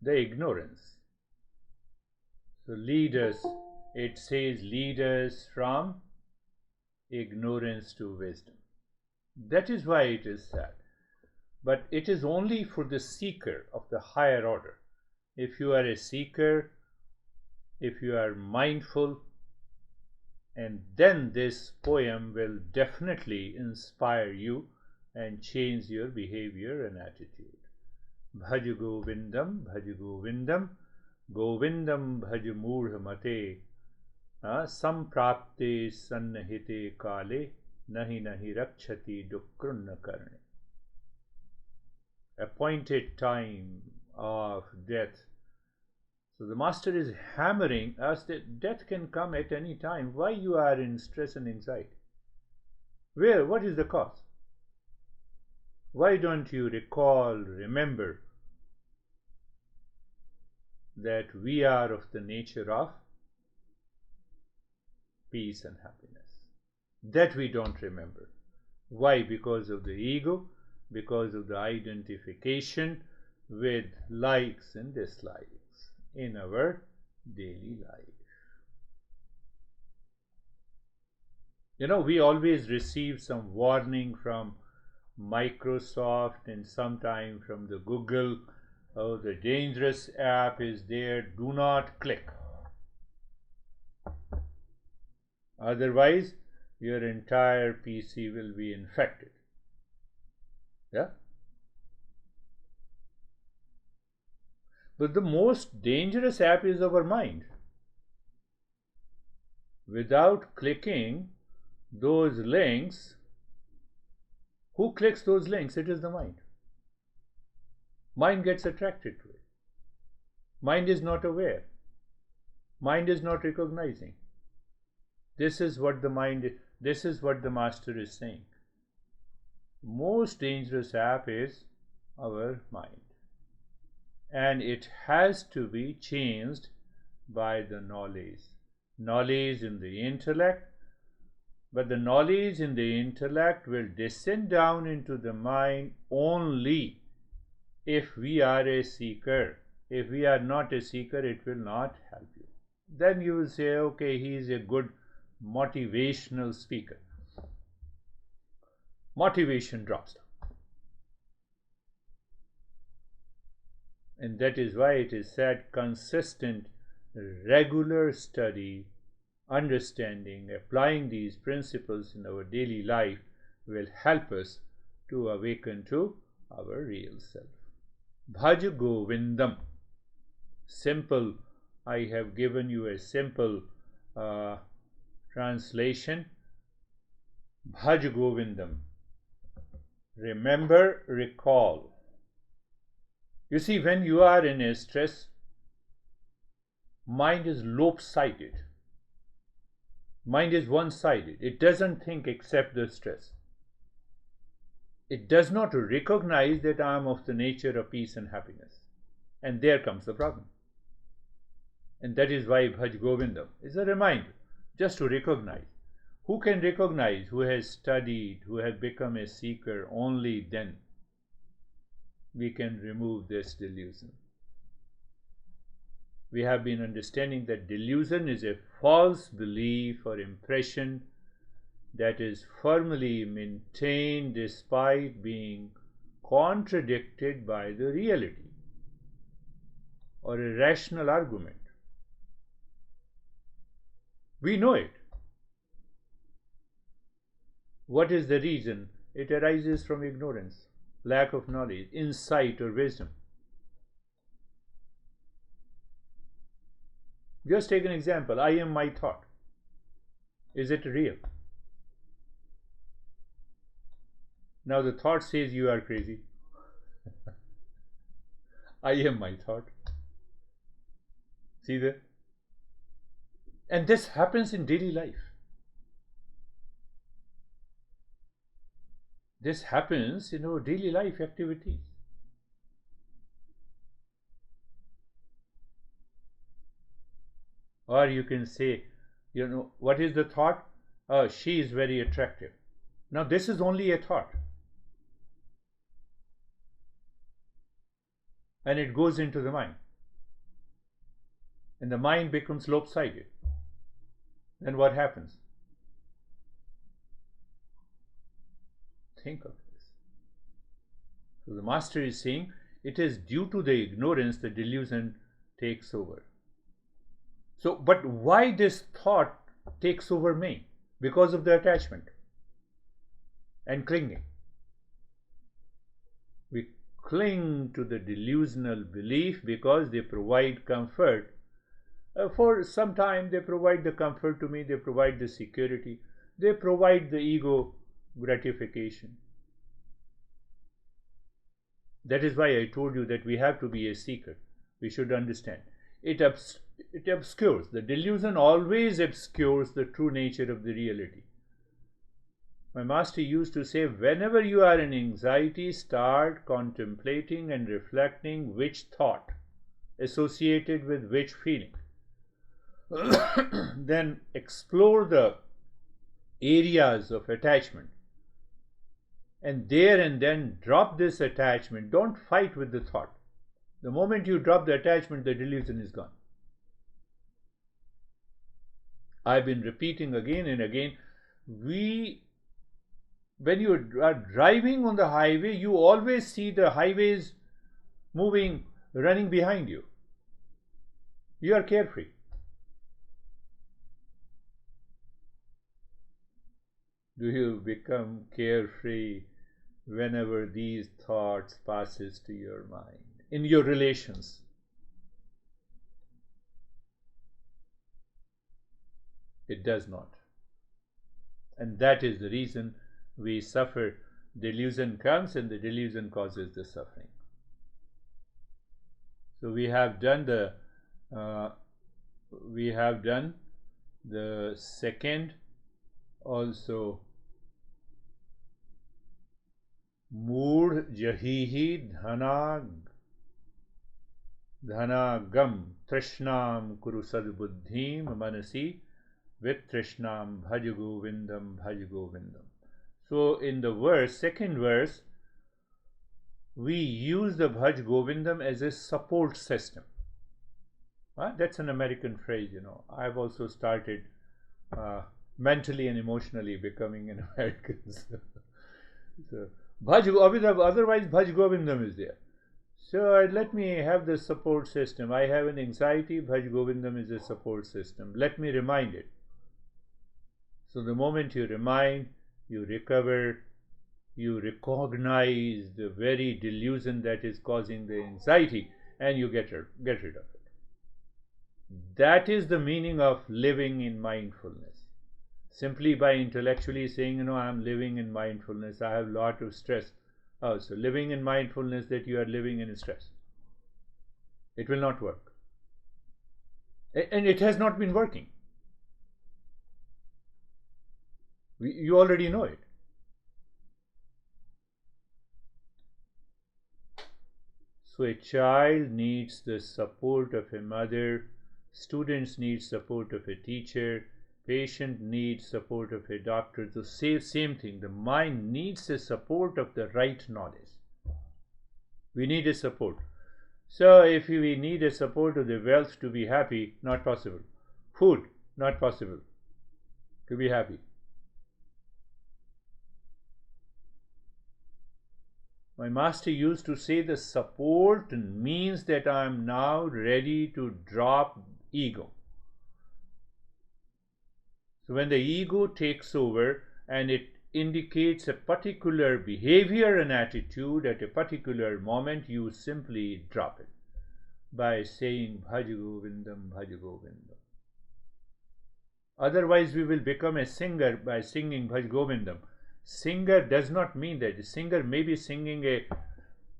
the ignorance. So lead us, it says, lead us from ignorance to wisdom. That is why it is said. But it is only for the seeker of the higher order. If you are a seeker, if you are mindful, and then this poem will definitely inspire you and change your behavior and attitude. Bhaj Govindam, Govindam bhaj moodh mate, samprapte sannahite kale, nahi nahi rakshati dukrunna karne. Appointed time of death. So the master is hammering us that death can come at any time. Why you are in stress and anxiety? Where? What is the cause? Why don't you remember that we are of the nature of peace and happiness? That we don't remember. Why? Because of the ego, because of the identification with likes and dislikes in our daily life. You know, we always receive some warning from Microsoft and sometime from the Google. Oh, the dangerous app is there, do not click. Otherwise, your entire PC will be infected. Yeah? But the most dangerous app is our mind. Without clicking those links, who clicks those links? It is the mind. Mind gets attracted to it. Mind is not aware. Mind is not recognizing. This is what the master is saying. Most dangerous app is our mind. And it has to be changed by the knowledge. Knowledge in the intellect. But the knowledge in the intellect will descend down into the mind only if we are a seeker. If we are not a seeker, it will not help you. Then you will say, okay, he is a good motivational speaker. Motivation drops down. And that is why it is said consistent, regular study, understanding, applying these principles in our daily life will help us to awaken to our real self. Bhaj Govindam. Simple. I have given you a simple translation. Bhaj Govindam. Remember, recall. You see, when you are in a stress, mind is lopsided. Mind is one-sided. It doesn't think except the stress. It does not recognize that I am of the nature of peace and happiness. And there comes the problem. And that is why Bhaj Govindam is a reminder, just to recognize. Who can recognize? Who has studied, who has become a seeker, only then we can remove this delusion. We have been understanding that delusion is a false belief or impression that is firmly maintained despite being contradicted by the reality or a rational argument. We know it. What is the reason? It arises from ignorance, lack of knowledge, insight or wisdom. Just take an example. I am my thought. Is it real? Now the thought says you are crazy. I am my thought. See that? And this happens in daily life. This happens in our daily life activities. Or you can say, you know, what is the thought? Oh, she is very attractive. Now this is only a thought. And it goes into the mind. and the mind becomes lopsided, then what happens? Think of this. So the master is saying it is due to the ignorance the delusion takes over. So, but why this thought takes over me? Because of the attachment and clinging. We cling to the delusional belief because they provide comfort. For some time they provide the comfort to me, they provide the security, they provide the ego gratification. That is why I told you that we have to be a seeker. We should understand. It obscures. The delusion always obscures the true nature of the reality. My master used to say, whenever you are in anxiety, start contemplating and reflecting which thought associated with which feeling. Then explore the areas of attachment. And there and then drop this attachment. Don't fight with the thought. The moment you drop the attachment, the delusion is gone. I've been repeating again and again, when you are driving on the highway, you always see the highways moving, running behind you. You are carefree. Do you become carefree whenever these thoughts passes to your mind? In your relations, it does not. And that is the reason we suffer. Delusion comes and the delusion causes the suffering. So we have done the second also. Mood jahihi dhanagam trishnam kuru sadbuddhim manasi vitrishnam bhaj govindam. So in the second verse, we use the bhaj govindam as a support system. That's an American phrase, I've also started mentally and emotionally becoming an American. So otherwise bhaj govindam is there. So let me have the support system. I have an anxiety, bhaj govindam is a support system. Let me remind it. So the moment you remind, you recover, you recognize the very delusion that is causing the anxiety, and you get rid of it. That is the meaning of living in mindfulness. Simply by intellectually saying, I'm living in mindfulness, I have a lot of stress. So living in mindfulness, that you are living in stress. It will not work. And it has not been working. You already know it. So a child needs the support of a mother, students need support of a teacher, patient needs support of a doctor. So same thing, the mind needs the support of the right knowledge. We need a support. So if we need a support of the wealth to be happy, not possible. Food, not possible to be happy. My master used to say the support means that I am now ready to drop ego. So when the ego takes over and it indicates a particular behavior and attitude at a particular moment, you simply drop it by saying bhaj govindam, bhaj govindam. Otherwise we will become a singer by singing bhaj govindam. Singer does not mean that. The singer may be singing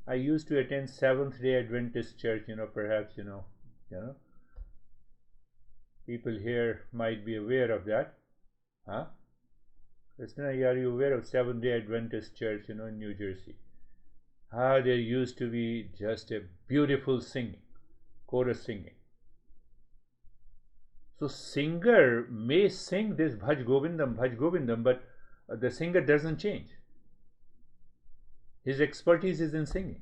I used to attend Seventh-day Adventist church, perhaps, people here might be aware of that. Krishna, are you aware of Seventh-day Adventist church, in New Jersey? There used to be just a beautiful singing, chorus singing. So singer may sing this bhaj govindam, but the singer doesn't change. His expertise is in singing.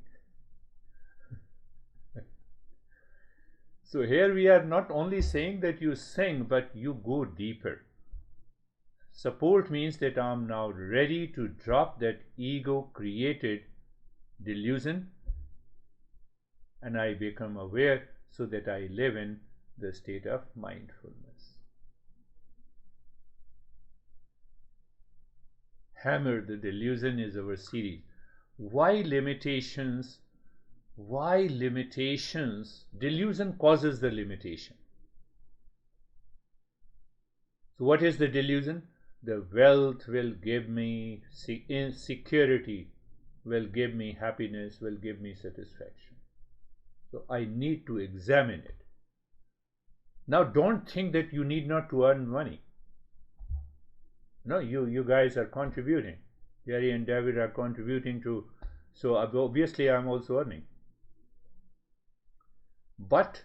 So here we are not only saying that you sing, but you go deeper. Support means that I'm now ready to drop that ego created delusion and I become aware so that I live in the state of mindfulness. Hammer the Delusion is our series. Why limitations? Why limitations? Delusion causes the limitation. So what is the delusion? The wealth will give me security, will give me happiness, will give me satisfaction. So I need to examine it. Now don't think that you need not to earn money. No, you guys are contributing. Gary and David are contributing to, so obviously I'm also earning. But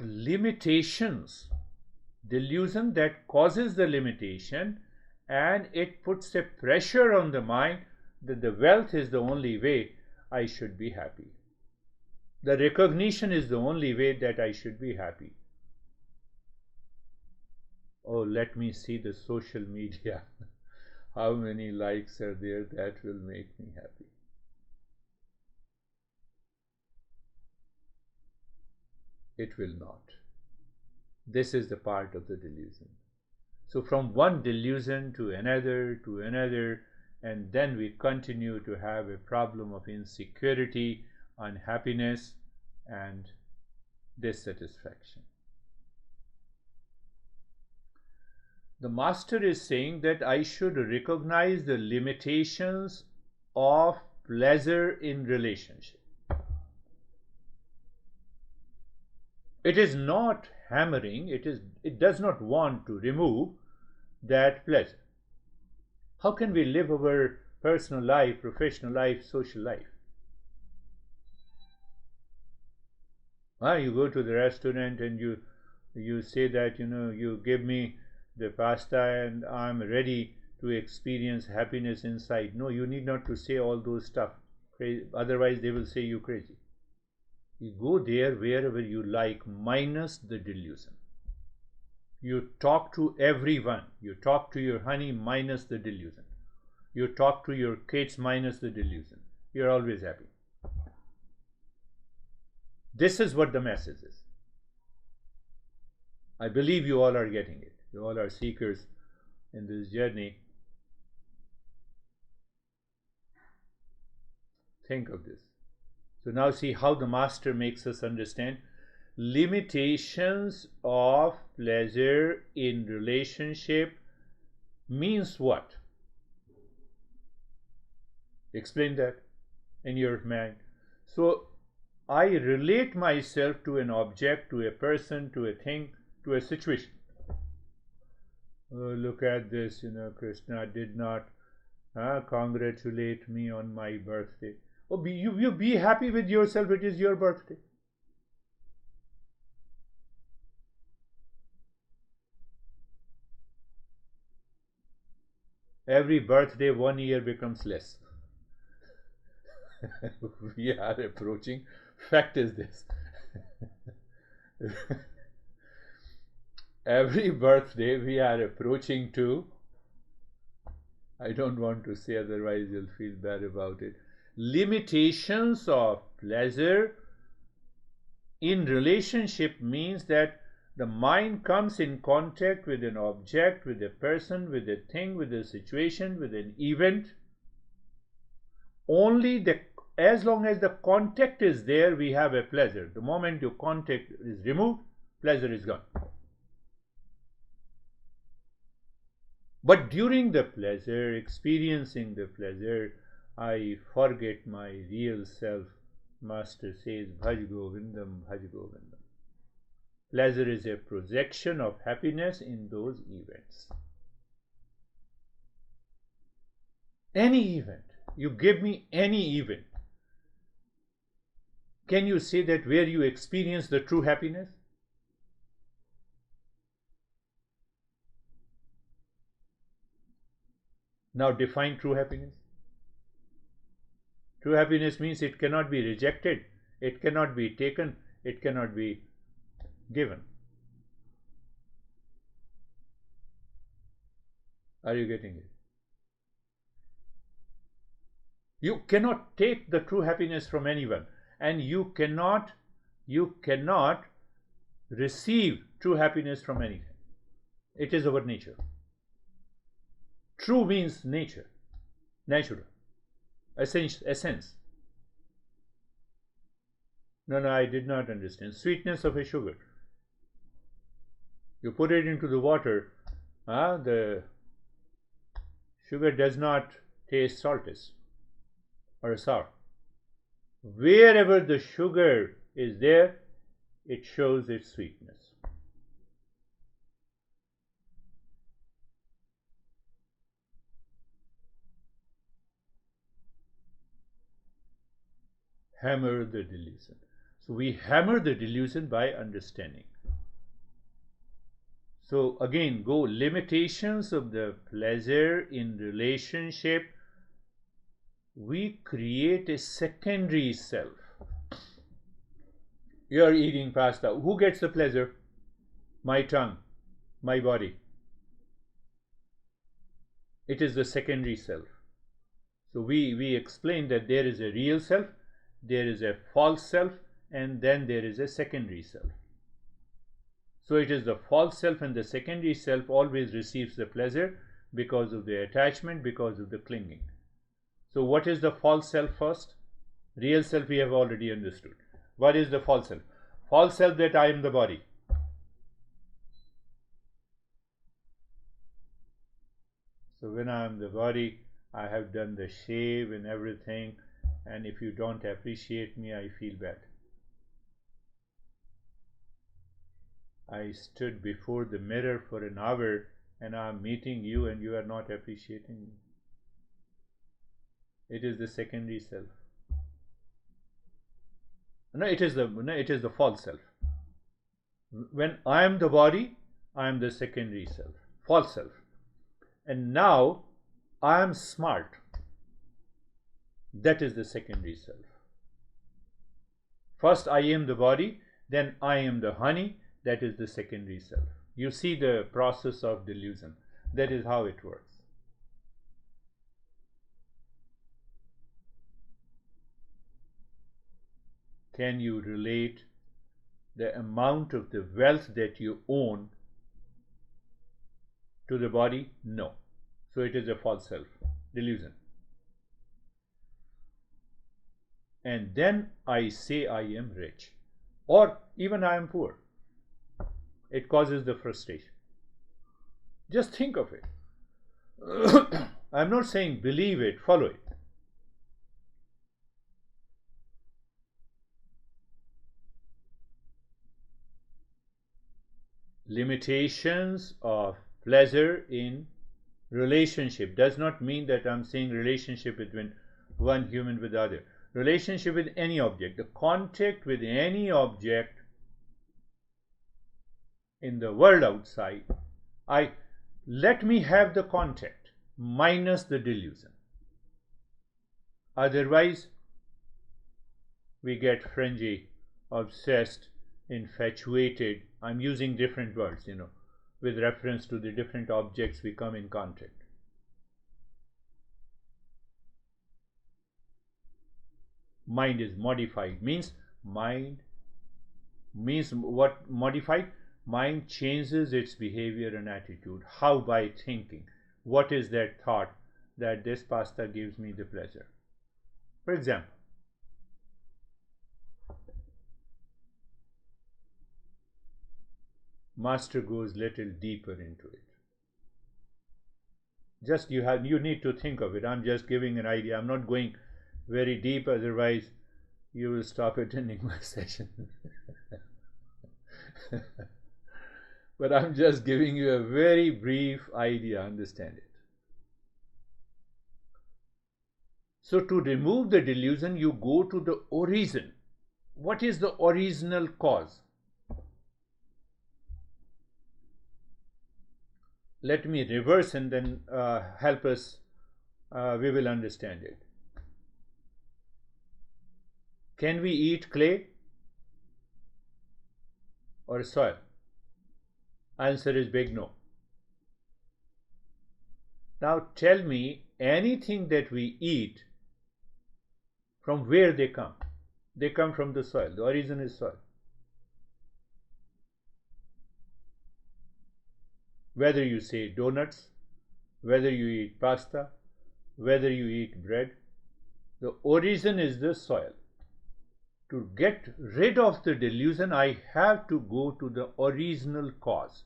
limitations, delusion that causes the limitation, and it puts a pressure on the mind that the wealth is the only way I should be happy. The recognition is the only way that I should be happy. Oh, let me see the social media. How many likes are there? That will make me happy. It will not. This is the part of the delusion. So from one delusion to another, and then we continue to have a problem of insecurity, unhappiness, and dissatisfaction. The master is saying that I should recognize the limitations of pleasure in relationship. It is not hammering, it does not want to remove that pleasure. How can we live our personal life, professional life, social life? You go to the restaurant and you say that, you give me the pasta and I'm ready to experience happiness inside. No, you need not to say all those stuff. Otherwise they will say you crazy. You go there wherever you like, minus the delusion. You talk to everyone. You talk to your honey, minus the delusion. You talk to your kids, minus the delusion. You're always happy. This is what the message is. I believe you all are getting it. You all are seekers in this journey. Think of this. So now see how the master makes us understand limitations of pleasure in relationship means what? Explain that in your mind. So I relate myself to an object, to a person, to a thing, to a situation. Oh, look at this, Krishna did not congratulate me on my birthday. Oh, you be happy with yourself, it is your birthday. Every birthday 1 year becomes less. We are approaching, fact is this. Every birthday we are approaching to, I don't want to say, otherwise you'll feel bad about it, limitations of pleasure in relationship means that the mind comes in contact with an object, with a person, with a thing, with a situation, with an event. Only as long as the contact is there, we have a pleasure. The moment your contact is removed, pleasure is gone. But during the pleasure, experiencing the pleasure, I forget my real self. Master says, Bhaj Govindam, Bhaj Govindam. Pleasure is a projection of happiness in those events. Any event. You give me any event. Can you say that where you experience the true happiness? Now define true happiness. True happiness means it cannot be rejected, it cannot be taken, it cannot be given. Are you getting it? You cannot take the true happiness from anyone, and you cannot receive true happiness from anything. It is our nature. True means nature, natural, essence. No, I did not understand. Sweetness of a sugar. You put it into the water, the sugar does not taste saltous or sour. Wherever the sugar is there, it shows its sweetness. Hammer the delusion. So we hammer the delusion by understanding. So again, go limitations of the pleasure in relationship. We create a secondary self. You are eating pasta. Who gets the pleasure? My tongue, my body. It is the secondary self. So we explain that there is a real self, there is a false self, and then there is a secondary self. So it is the false self and the secondary self always receives the pleasure because of the attachment, because of the clinging. So what is the false self first? Real self we have already understood. What is the false self? False self, that I am the body. So when I am the body, I have done the shave and everything, and if you don't appreciate me, I feel bad. I stood before the mirror for an hour and I am meeting you and you are not appreciating me. It is the secondary self. No, it is the false self. When I am the body, I am the secondary self, false self. And now I am smart. That is the secondary self. First I am the body, then I am the honey. That is the secondary self. You see the process of delusion. That is how it works. Can you relate the amount of the wealth that you own to the body? No. So it is a false self, delusion. And then I say I am rich, or even I am poor. It causes the frustration. Just think of it. I'm not saying believe it, follow it. Limitations of pleasure in relationship does not mean that I'm saying relationship between one human with the other. Relationship with any object, the contact with any object in the world outside, let me have the contact minus the delusion. Otherwise, we get frenzy, obsessed, infatuated. I'm using different words, with reference to the different objects we come in contact. Mind is modified. Means what modified? Mind changes its behavior and attitude. How? By thinking. What is that thought? That this pasta gives me the pleasure. For example, Master goes little deeper into it. Just you need to think of it. I'm just giving an idea. I'm not going very deep, otherwise you will stop attending my session. But I'm just giving you a very brief idea, understand it. So to remove the delusion, you go to the origin. What is the original cause? Let me reverse and then help us, we will understand it. Can we eat clay? or soil? Answer is big no. Now tell me, anything that we eat, from where they come? They come from the soil. The origin is soil. Whether you say donuts, whether you eat pasta, whether you eat bread, the origin is the soil. To get rid of the delusion, I have to go to the original cause.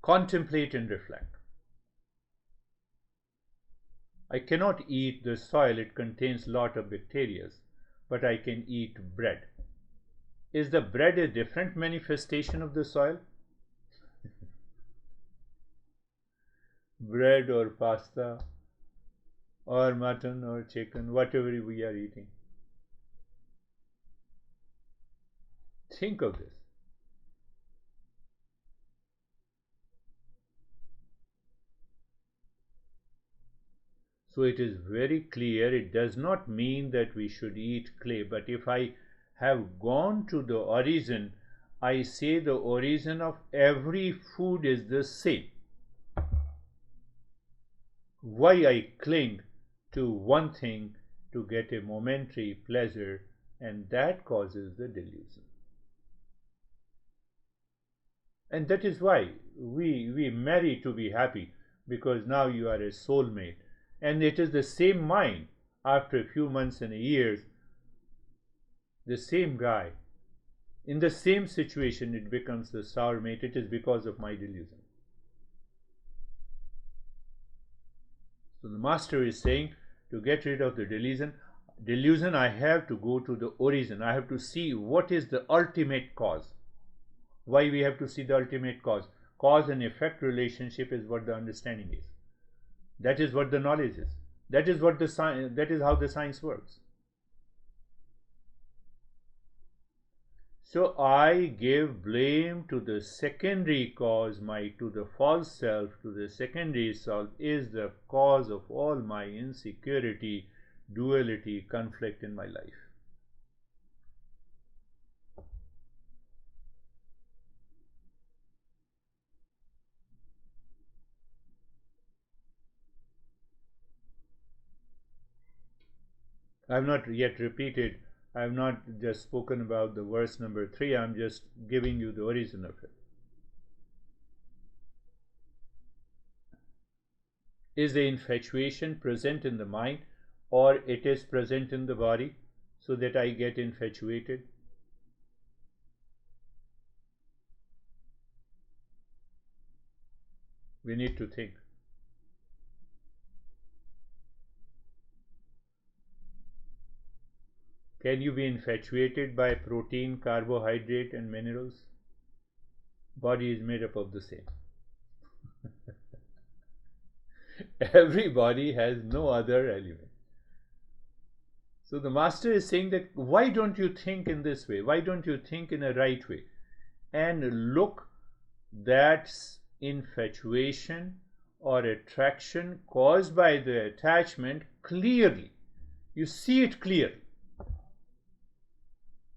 Contemplate and reflect. I cannot eat the soil, it contains lot of bacteria, but I can eat bread. Is the bread a different manifestation of the soil? Bread or pasta or mutton or chicken, whatever we are eating. Think of this. So it is very clear, it does not mean that we should eat clay, but if I have gone to the origin, I say the origin of every food is the same. Why I cling to one thing to get a momentary pleasure, and that causes the delusion. And that is why we marry to be happy, because now you are a soulmate. And it is the same mind, after a few months and years, the same guy, in the same situation, it becomes the soulmate. It is because of my delusion. So the master is saying, to get rid of the delusion, I have to go to the origin. I have to see what is the ultimate cause. Why we have to see the ultimate cause? Cause and effect relationship is what the understanding is. That is what the knowledge is. That is what the science. That is how the science works. So I give blame to the secondary cause, to the false self, to the secondary self is the cause of all my insecurity, duality, conflict in my life. I have not yet repeated, I have not just spoken about the verse number 3, I am just giving you the origin of it. Is the infatuation present in the mind, or it is present in the body, so that I get infatuated? We need to think. Can you be infatuated by protein, carbohydrate, and minerals? Body is made up of the same. Every body has no other element. So the master is saying that why don't you think in this way? Why don't you think in a right way? And look, that's infatuation or attraction caused by the attachment clearly. You see it clearly.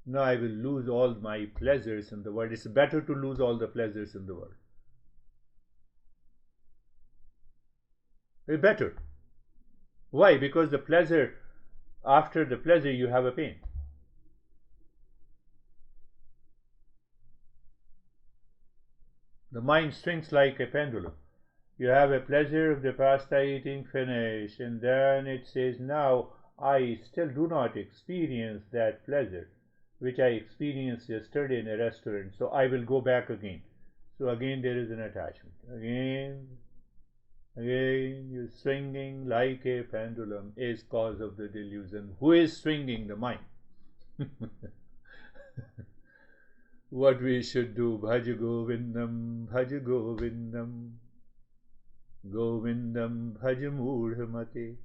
No, I will lose all my pleasures in the world. It's better to lose all the pleasures in the world. It's better. Why? Because the pleasure, after the pleasure, you have a pain. The mind swings like a pendulum. You have a pleasure of the pasta eating finish, and then it says, now I still do not experience that pleasure which I experienced yesterday in a restaurant, so I will go back again. So again there is an attachment. Again, you swinging like a pendulum is cause of the delusion. Who is swinging? The mind. What we should do? Bhaj Govindam, Bhaj Govindam, Govindam Bhaj Mudhamate.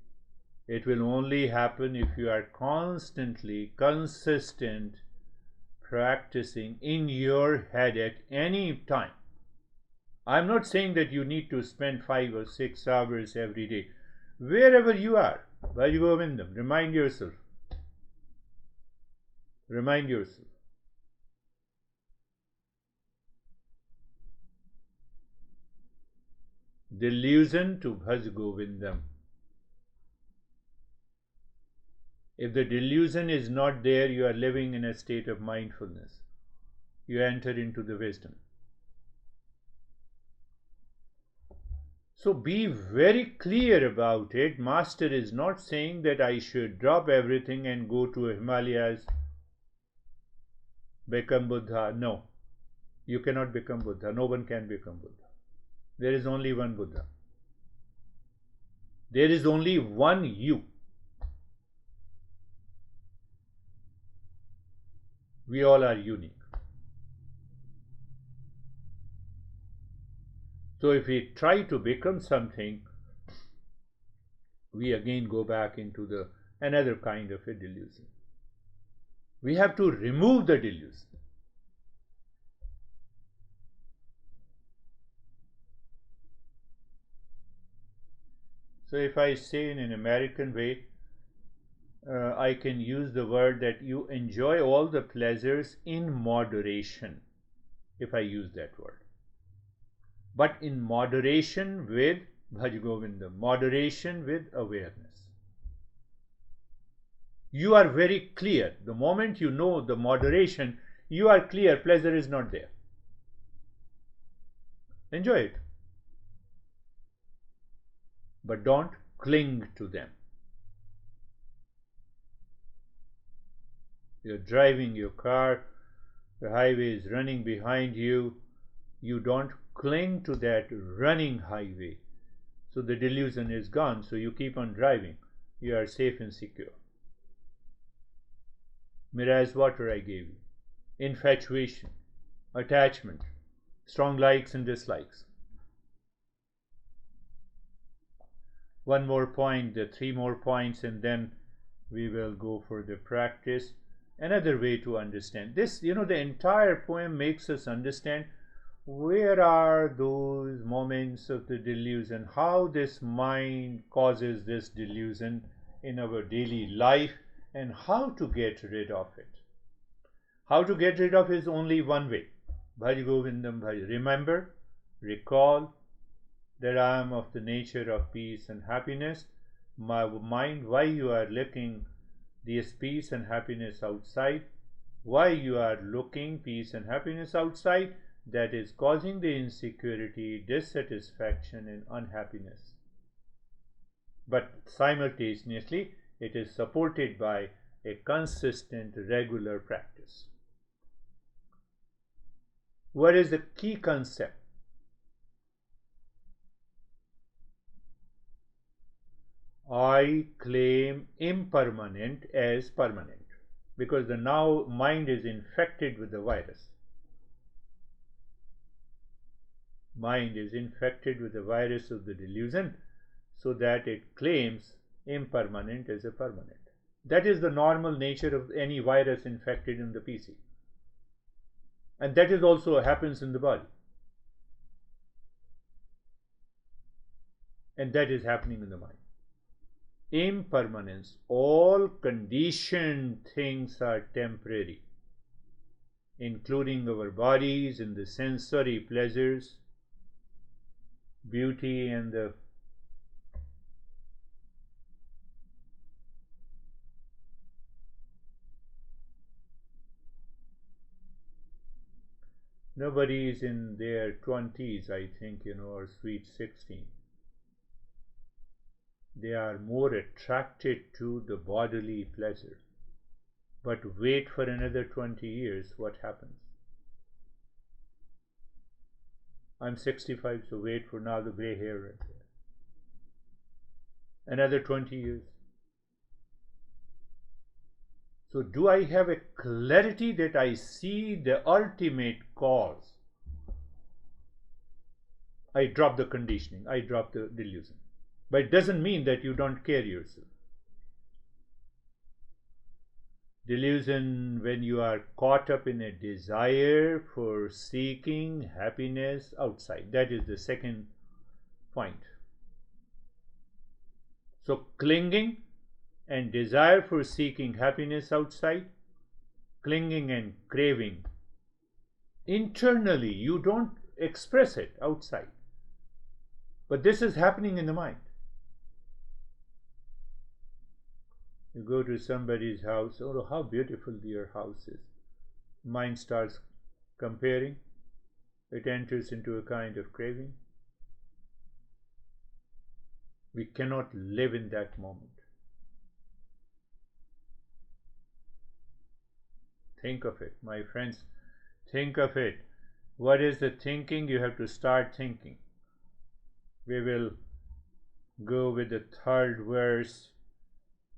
It will only happen if you are constantly, consistent, practicing in your head at any time. I'm not saying that you need to spend 5 or 6 hours every day. Wherever you are, Bhaj Govindam, remind yourself. Remind yourself. delusion to bhaj govindam. If the delusion is not there, you are living in a state of mindfulness. You enter into the wisdom. So be very clear about it. Master is not saying that I should drop everything and go to Himalayas, become Buddha. No, you cannot become Buddha. No one can become Buddha. There is only one Buddha. There is only one you. We all are unique. So if we try to become something, we again go back into another kind of a delusion. We have to remove the delusion. So if I say in an American way, I can use the word that you enjoy all the pleasures in moderation, if I use that word. But in moderation with Bhaj Govindam, moderation with awareness. You are very clear. The moment you know the moderation, you are clear, pleasure is not there. Enjoy it. But don't cling to them. You're driving your car, the highway is running behind you, you don't cling to that running highway. So the delusion is gone, so you keep on driving. You are safe and secure. Mirage water I gave you. Infatuation, attachment, strong likes and dislikes. One more point, the 3 more points, and then we will go for the practice. Another way to understand this, the entire poem makes us understand where are those moments of the delusion, how this mind causes this delusion in our daily life, and how to get rid of it. How to get rid of is only one way. Bhaj Govindam Bhaj. Remember, recall that I am of the nature of peace and happiness. My mind, why you are looking this peace and happiness outside, why you are looking peace and happiness outside, that is causing the insecurity, dissatisfaction and unhappiness. But simultaneously, it is supported by a consistent, regular practice. What is the key concept? I claim impermanent as permanent, because the now mind is infected with the virus. Mind is infected with the virus of the delusion, so that it claims impermanent as a permanent. That is the normal nature of any virus infected in the PC. And that is also happens in the body. And that is happening in the mind. Impermanence. All conditioned things are temporary, including our bodies and the sensory pleasures, beauty and the nobody is in their 20s, I think, or sweet 16. They are more attracted to the bodily pleasure. But wait for another 20 years, what happens? I'm 65, so wait for now the gray hair right there. Another 20 years. So do I have a clarity that I see the ultimate cause? I drop the conditioning, I drop the delusion. But it doesn't mean that you don't care yourself. Delusion, when you are caught up in a desire for seeking happiness outside. That is the second point. So clinging and desire for seeking happiness outside, clinging and craving. Internally, you don't express it outside. But this is happening in the mind. You go to somebody's house, oh, how beautiful your house is. Mind starts comparing. It enters into a kind of craving. We cannot live in that moment. Think of it, my friends. Think of it. What is the thinking? You have to start thinking. We will go with the third verse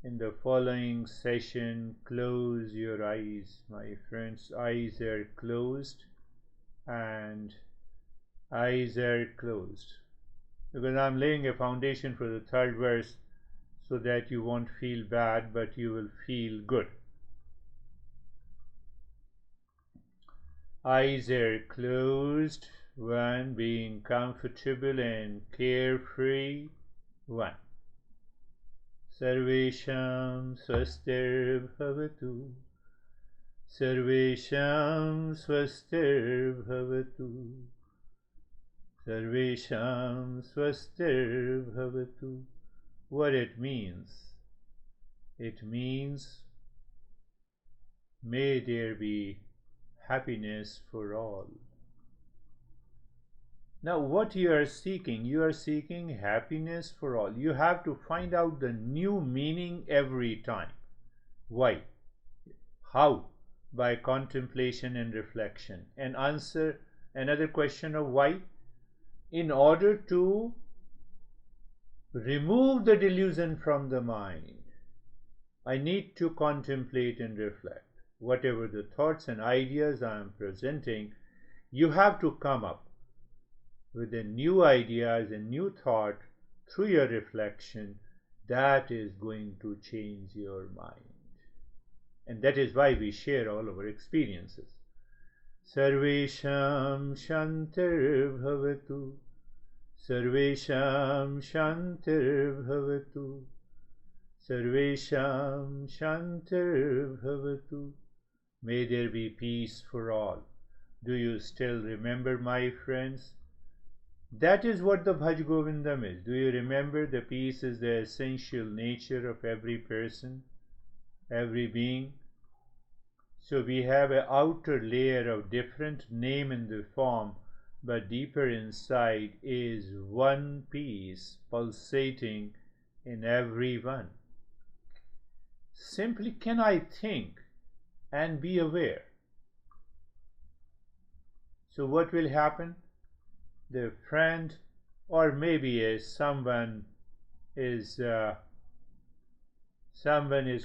in the following session. Close your eyes, my friends. Eyes are closed, and eyes are closed, because I'm laying a foundation for the third verse so that you won't feel bad, but you will feel good. Eyes are closed. 1. Being comfortable and carefree. 1. Sarvesham swastir bhavatu. Sarvesham swastir bhavatu. Sarvesham swastir bhavatu. What it means? It means, may there be happiness for all. Now, what you are seeking happiness for all. You have to find out the new meaning every time. Why? How? By contemplation and reflection. And answer another question of why. In order to remove the delusion from the mind, I need to contemplate and reflect. Whatever the thoughts and ideas I am presenting, you have to come up with the new ideas and new thought through your reflection. That is going to change your mind. And that is why we share all our experiences. Sarvesham shantir bhavatu. Sarvesham shantir bhavatu. Sarvesham shantir bhavatu. May there be peace for all. Do you still remember, my friends? That is what the Bhaj Govindam is. Do you remember? The peace is the essential nature of every person, every being. So we have an outer layer of different name in the form, but deeper inside is one peace pulsating in every one. Simply, can I think and be aware? So what will happen? The friend, or maybe someone is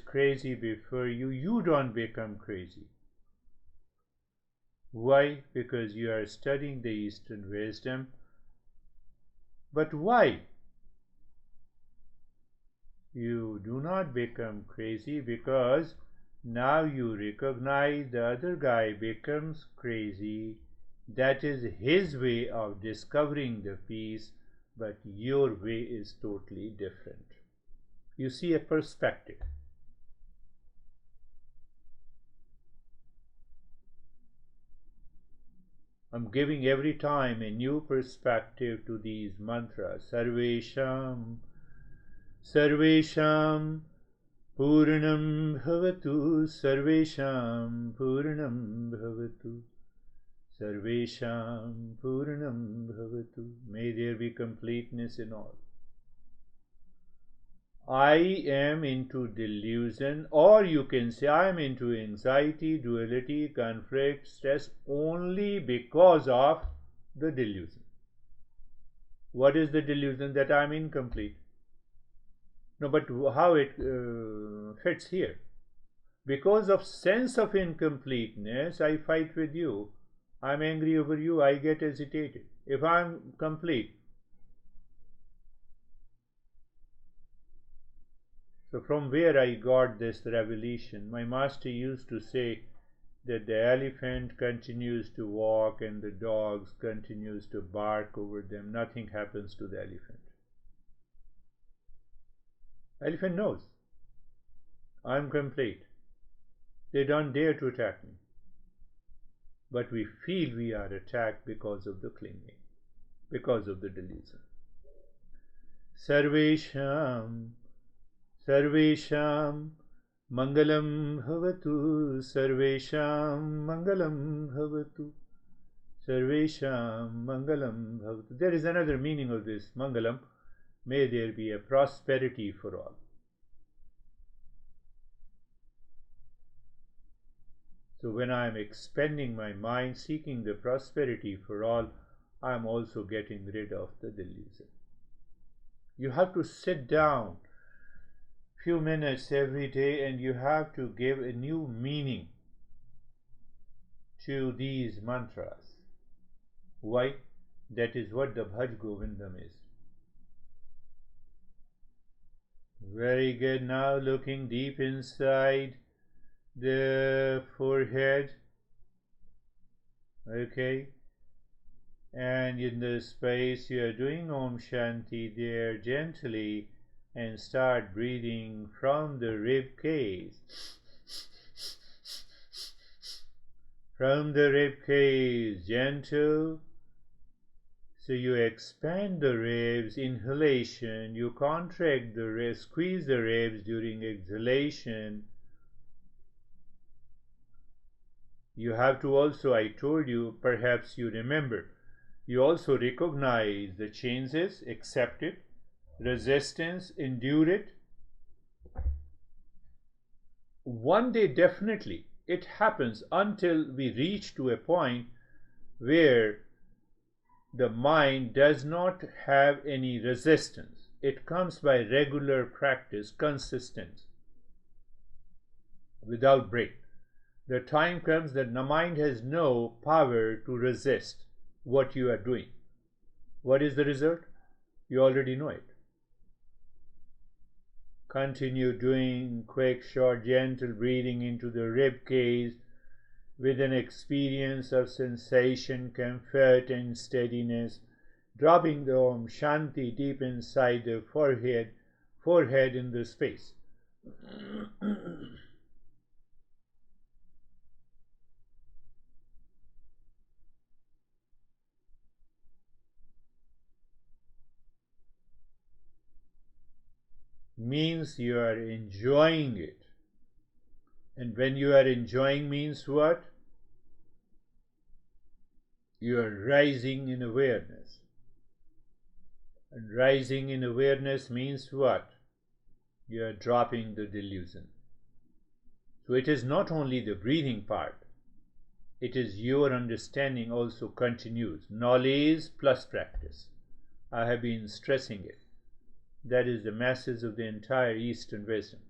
crazy before you, you don't become crazy. Why? Because you are studying the Eastern wisdom. But why you do not become crazy? Because now you recognize the other guy becomes crazy. That is his way of discovering the peace, but your way is totally different. You see a perspective. I'm giving every time a new perspective to these mantras. Sarvesham, Sarvesham, Purnam Bhavatu, Sarvesham, Purnam Bhavatu. Sarvesham Purnam Bhavatu. May there be completeness in all. I am into delusion, or you can say I am into anxiety, duality, conflict, stress only because of the delusion. What is the delusion? That I am incomplete. No, but how it fits here? Because of sense of incompleteness, I fight with you. I'm angry over you, I get agitated. If I'm complete. So from where I got this revelation? My master used to say that the elephant continues to walk and the dogs continues to bark over them. Nothing happens to the elephant. Elephant knows I'm complete. They don't dare to attack me. But we feel we are attacked because of the clinging, because of the delusion. Sarvesham Sarvesham Mangalam Bhavatu Sarvesham Mangalam Bhavatu Sarvesham Mangalam Bhavatu. There is another meaning of this Mangalam. May there be a prosperity for all. So when I am expanding my mind, seeking the prosperity for all, I am also getting rid of the delusion. You have to sit down few minutes every day and you have to give a new meaning to these mantras. Why? That is what the Bhaj Govindam is. Very good. Now looking deep inside the forehead. Okay. And in the space you are doing Om Shanti there gently, and start breathing from the rib cage. From the rib cage, gentle. So you expand the ribs, inhalation, you contract the ribs, squeeze the ribs during exhalation. You have to also, I told you, perhaps you remember, you also recognize the changes, accept it, resistance, endure it. One day definitely it happens, until we reach to a point where the mind does not have any resistance. It comes by regular practice, consistent, without break. The time comes that the mind has no power to resist what you are doing. What is the result? You already know it. Continue doing quick, short, gentle breathing into the rib cage with an experience of sensation, comfort and steadiness, dropping the Om Shanti deep inside the forehead in the space. Means you are enjoying it. And when you are enjoying means what? You are rising in awareness. And rising in awareness means what? You are dropping the delusion. So it is not only the breathing part, it is your understanding also continues. Knowledge plus practice. I have been stressing it. That is the message of the entire Eastern wisdom.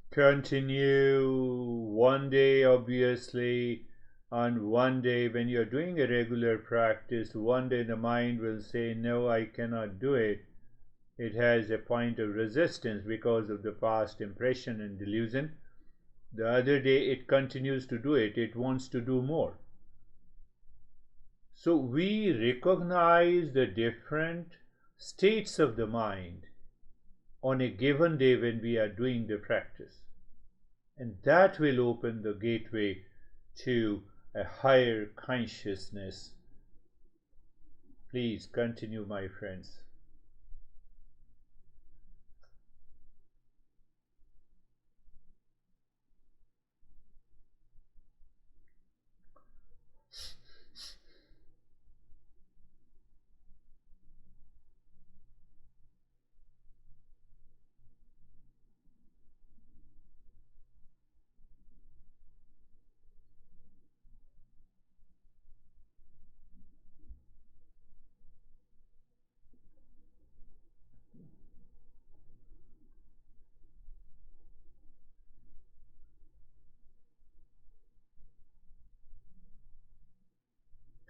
Continue one day, obviously, and one day when you're doing a regular practice, one day the mind will say, no, I cannot do it. It has a point of resistance because of the past impression and delusion. The other day it continues to do it. It wants to do more. So we recognize the different states of the mind on a given day when we are doing the practice. And that will open the gateway to a higher consciousness. Please continue, my friends.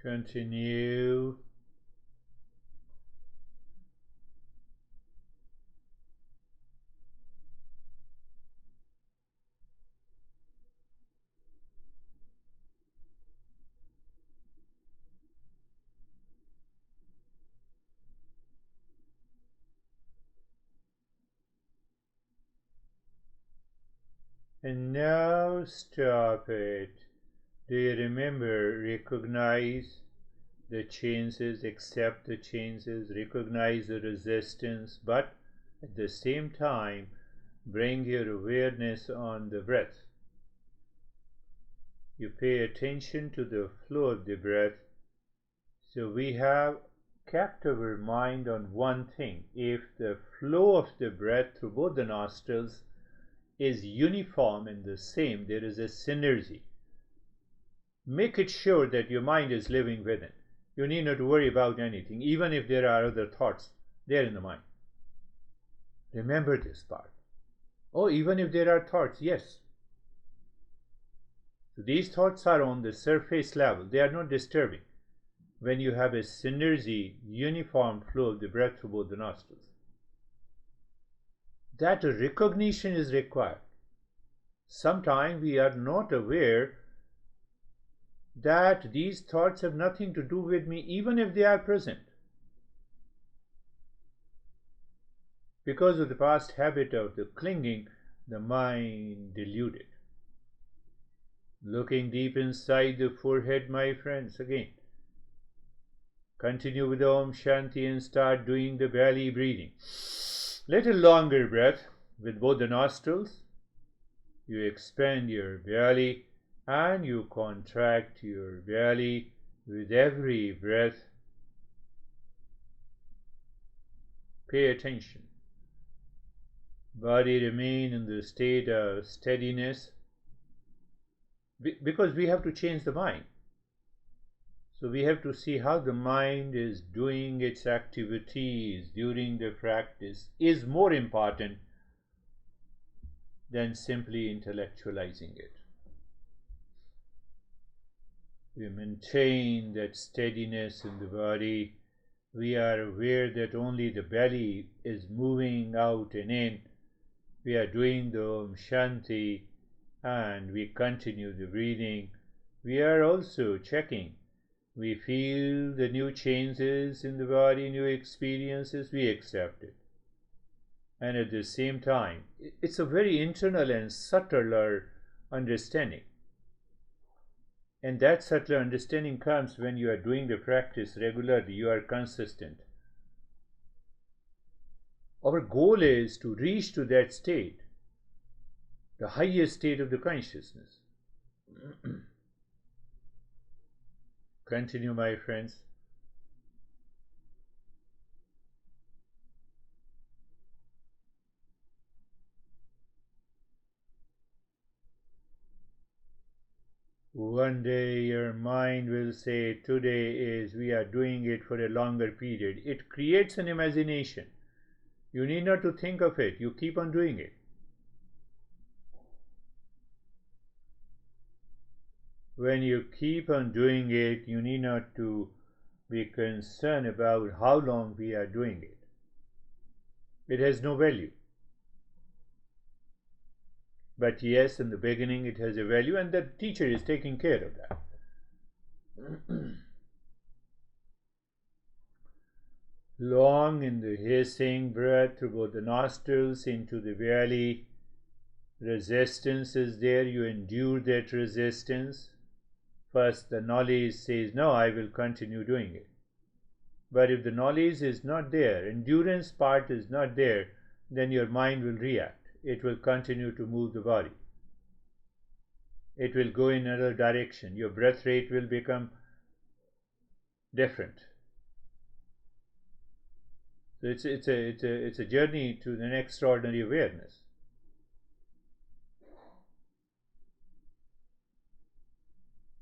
Continue. And now stop it. Do you remember? Recognize the changes, accept the changes, recognize the resistance, but at the same time, bring your awareness on the breath. You pay attention to the flow of the breath. So we have kept our mind on one thing. If the flow of the breath through both the nostrils is uniform and the same, there is a synergy. Make it sure that your mind is living within. You need not worry about anything, even if there are other thoughts there in the mind. Remember this part. Oh, even if there are thoughts, yes. So these thoughts are on the surface level. They are not disturbing when you have a synergy, uniform flow of the breath through both the nostrils. That recognition is required. Sometimes we are not aware that these thoughts have nothing to do with me, even if they are present. Because of the past habit of the clinging, the mind deluded. Looking deep inside the forehead, my friends, again. Continue with Om Shanti and start doing the belly breathing. Little longer breath with both the nostrils. You expand your belly and you contract your belly with every breath. Pay attention. Body remain in the state of steadiness because we have to change the mind. So we have to see how the mind is doing its activities during the practice is more important than simply intellectualizing it. We maintain that steadiness in the body. We are aware that only the belly is moving out and in. We are doing the Om Shanti and we continue the breathing. We are also checking. We feel the new changes in the body, new experiences, we accept it. And at the same time, it's a very internal and subtler understanding. And that subtler understanding comes when you are doing the practice regularly, you are consistent. Our goal is to reach to that state, the highest state of the consciousness. Continue, my friends. One day your mind will say, today is, we are doing it for a longer period. It creates an imagination. You need not to think of it. You keep on doing it. When you keep on doing it, you need not to be concerned about how long we are doing it. It has no value. But yes, in the beginning it has a value, and the teacher is taking care of that. Long in the hissing breath through both the nostrils into the belly. Resistance is there, you endure that resistance. First, the knowledge says, no, I will continue doing it. But if the knowledge is not there, endurance part is not there, then your mind will react. It will continue to move the body. It will go in another direction. Your breath rate will become different. So it's a journey to an extraordinary awareness.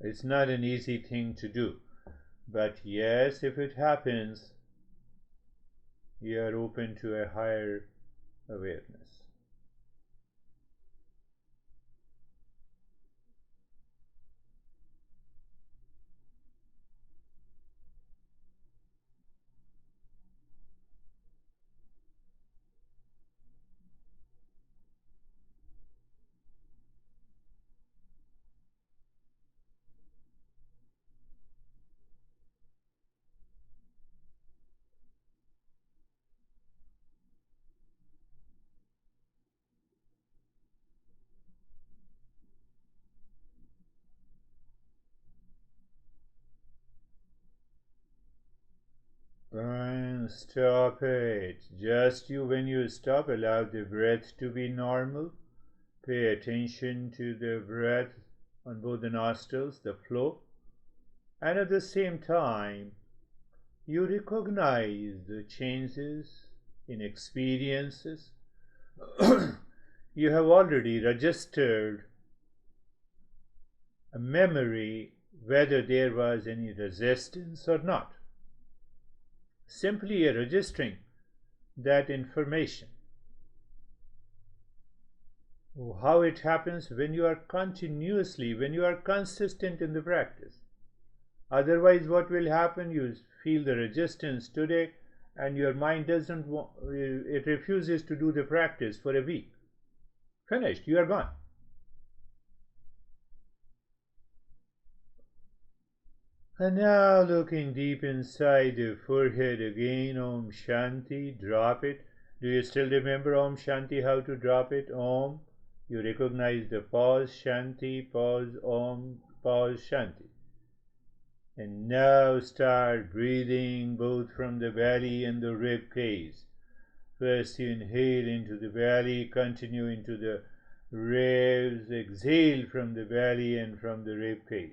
It's not an easy thing to do. But yes, if it happens, you are open to a higher awareness. Stop it. Just you, when you stop, allow the breath to be normal. Pay attention to the breath on both the nostrils, the flow. And at the same time, you recognize the changes in experiences. You have already registered a memory whether there was any resistance or not. Simply registering that information. How it happens when you are continuously, when you are consistent in the practice. Otherwise, what will happen? You feel the resistance today and your mind doesn't want, it refuses to do the practice for a week. Finished, you are gone. And now looking deep inside the forehead again, Om Shanti, drop it. Do you still remember Om Shanti, how to drop it? Om, you recognize the pause, Shanti, pause, Om, pause, Shanti. And now start breathing both from the belly and the rib cage. First you inhale into the belly, continue into the ribs, exhale from the belly and from the rib cage.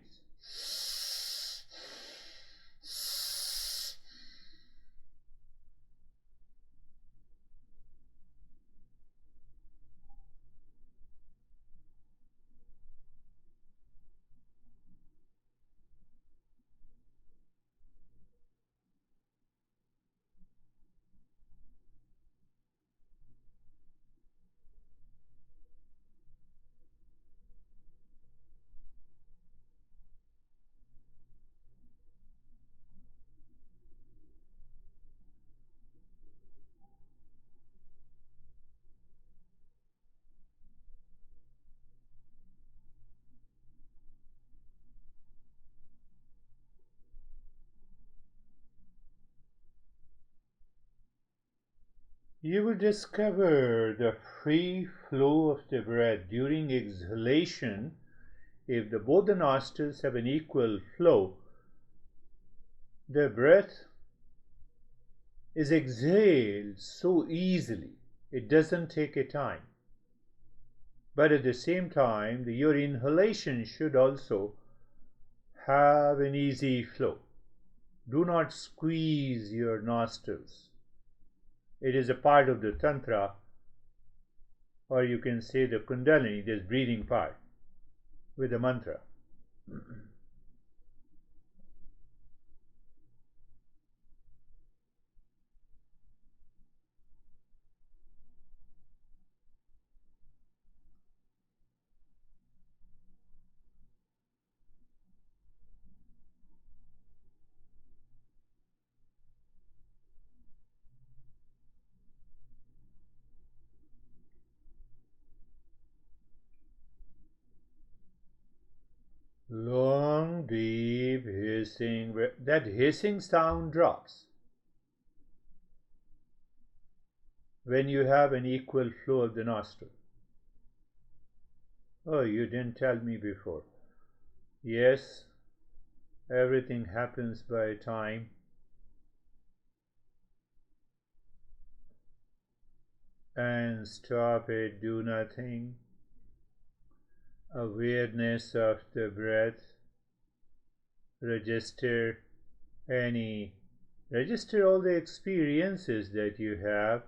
You will discover the free flow of the breath during exhalation. If both the nostrils have an equal flow, the breath is exhaled so easily. It doesn't take a time. But at the same time, your inhalation should also have an easy flow. Do not squeeze your nostrils. It is a part of the tantra, or you can say the kundalini, this breathing part, with the mantra. Long, deep hissing. That hissing sound drops when you have an equal flow of the nostril. Oh, you didn't tell me before. Yes, everything happens by time. And stop it, do nothing. Awareness of the breath. Register all the experiences that you have,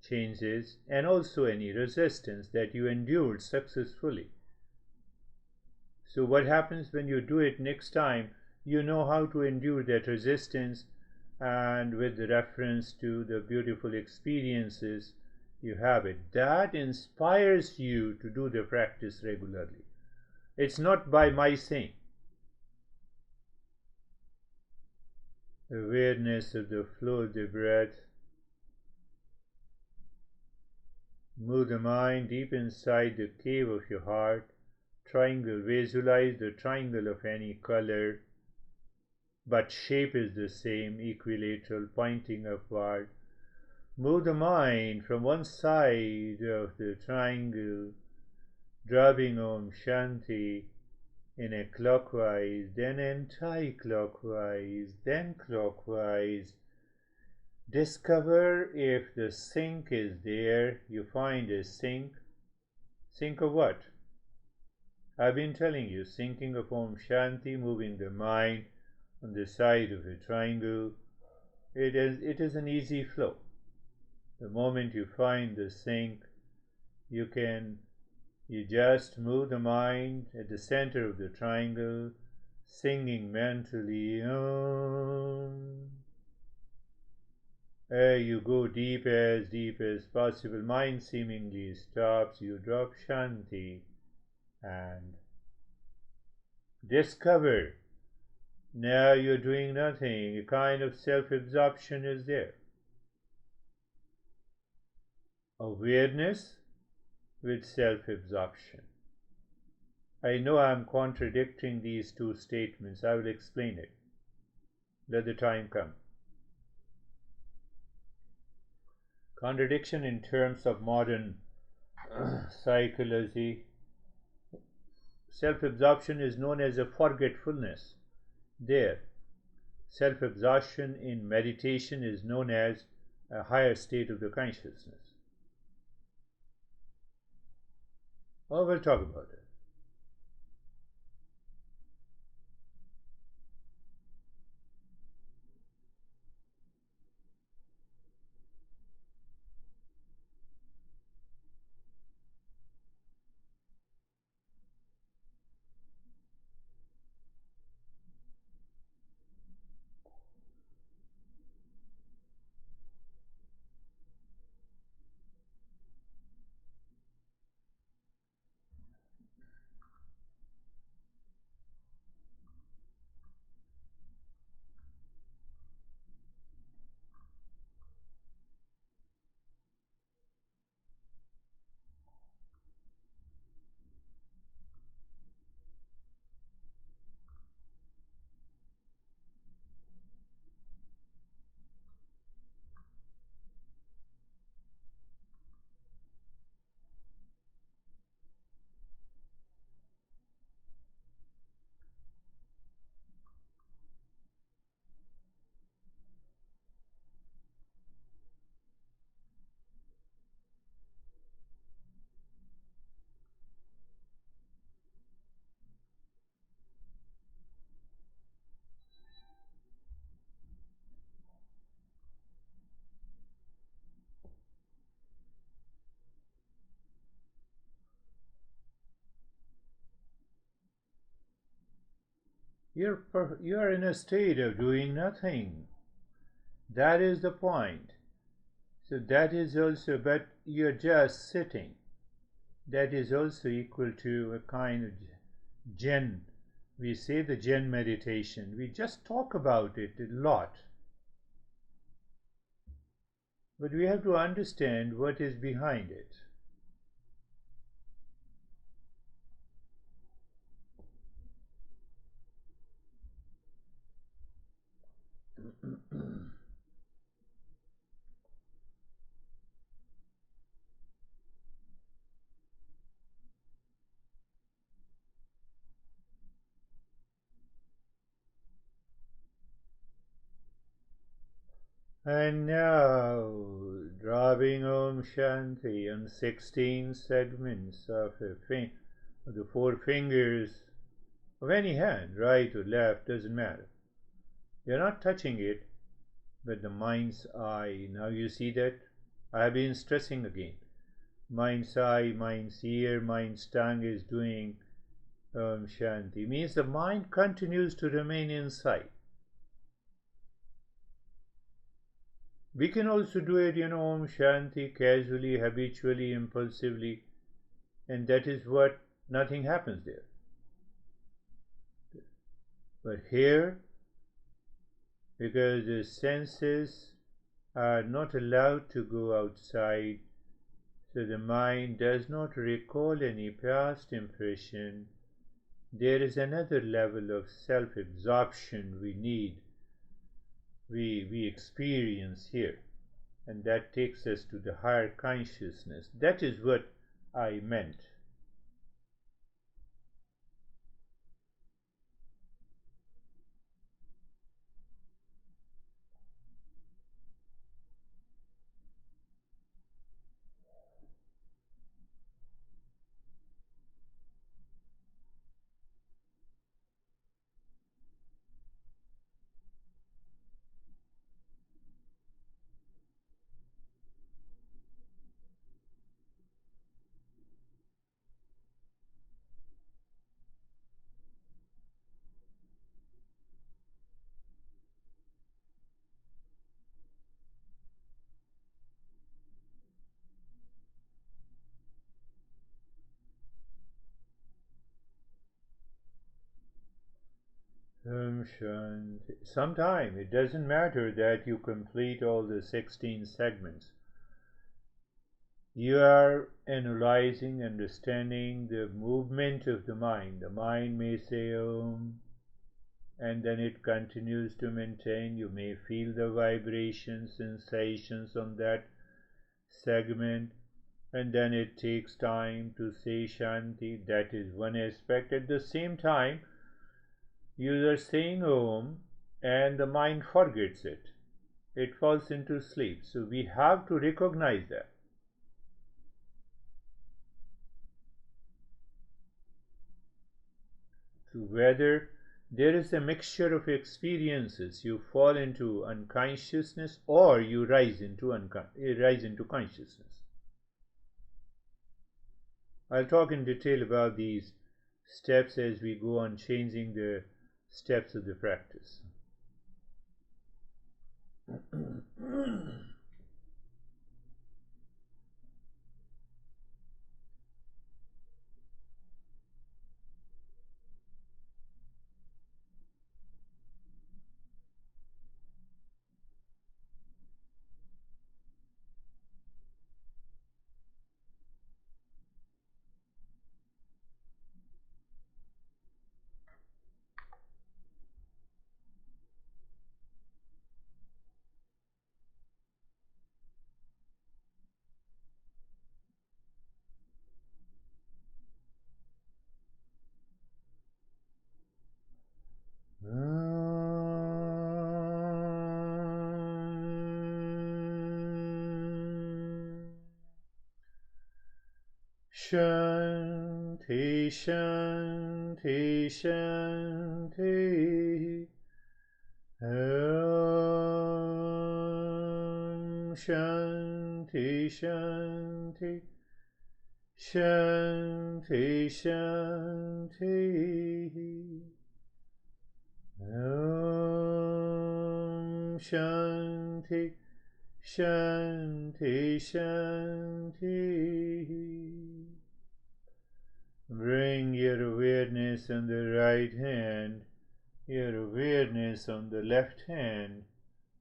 changes, and also any resistance that you endured successfully. So what happens when you do it next time? You know how to endure that resistance, and with the reference to the beautiful experiences you have it. That inspires you to do the practice regularly. It's not by my saying. Awareness of the flow of the breath. Move the mind deep inside the cave of your heart. Triangle. Visualize the triangle of any color, but shape is the same, equilateral, pointing upward. Move the mind from one side of the triangle, dropping Om Shanti in a clockwise, then anti-clockwise, then clockwise, Discover if the sink is there. You find a sink. Sink of what? I've been telling you, sinking of Om Shanti, moving the mind on the side of a triangle. It is an easy flow. The moment you find the sink, you just move the mind at the center of the triangle, singing mentally Om. You go deep as possible. Mind seemingly stops. You drop Shanti and discover. Now you're doing nothing. A kind of self-absorption is there. Awareness with self-absorption. I know I'm contradicting these two statements. I will explain it. Let the time come. Contradiction in terms of modern psychology. Self-absorption is known as a forgetfulness. There, self-absorption in meditation is known as a higher state of the consciousness. Oh, we'll talk about it. You are in a state of doing nothing. That is the point. So that is also, but you're just sitting. That is also equal to a kind of Zen. We say the Zen meditation. We just talk about it a lot. But we have to understand what is behind it. And now, dropping Om Shanti on 16 segments of the four fingers of any hand, right or left, doesn't matter. You're not touching it, but the mind's eye. Now you see that? I have been stressing again. Mind's eye, mind's ear, mind's tongue is doing Om Shanti. Means the mind continues to remain inside. We can also do it, Om Shanti, casually, habitually, impulsively, and that is what nothing happens there. But here, because the senses are not allowed to go outside, so the mind does not recall any past impression, there is another level of self-absorption we experience here, and that takes us to the higher consciousness. That is what I meant. Shanti. Sometime it doesn't matter that you complete all the 16 segments. You are analyzing, understanding the movement of the mind. The mind may say Om, and then it continues to maintain. You may feel the vibrations, sensations on that segment, and then it takes time to say Shanti. That is one aspect. At the same time, you are saying Om, and the mind forgets it. It falls into sleep. So we have to recognize that. So whether there is a mixture of experiences, you fall into unconsciousness or you rise into consciousness. I'll talk in detail about these steps as we go on changing the steps of the practice. Shanti, Shanti, Shanti. Om Shanti, Shanti. Shanti, Shanti. Om Shanti, Shanti, Shanti. Bring your awareness on the right hand, your awareness on the left hand.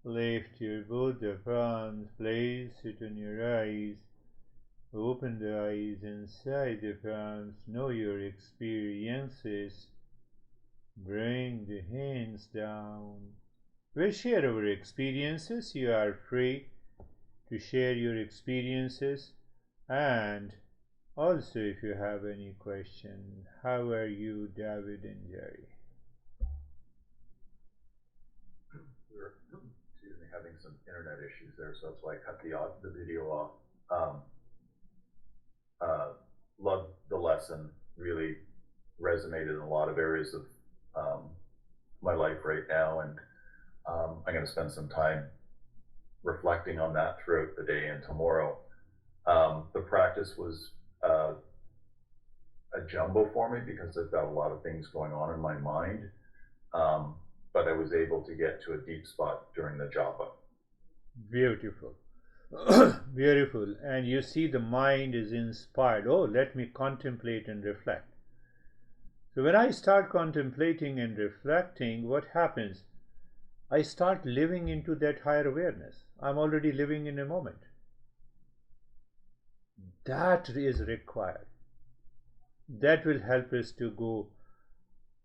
Lift your both the palms, place it on your eyes. Open the eyes inside the palms, know your experiences. Bring the hands down. We'll share our experiences. You are free to share your experiences. And also, if you have any question, how are you, David and Jerry? We're having some internet issues there, so that's why I cut the video off. Loved the lesson. Really resonated in a lot of areas of my life right now, and I'm going to spend some time reflecting on that throughout the day and tomorrow. The practice was a jumbo for me because I've got a lot of things going on in my mind, but I was able to get to a deep spot during the japa. Beautiful. Beautiful. And you see the mind is inspired. Oh, let me contemplate and reflect. So when I start contemplating and reflecting, what happens? I start living into that higher awareness. I'm already living in a moment. That is required. That will help us to go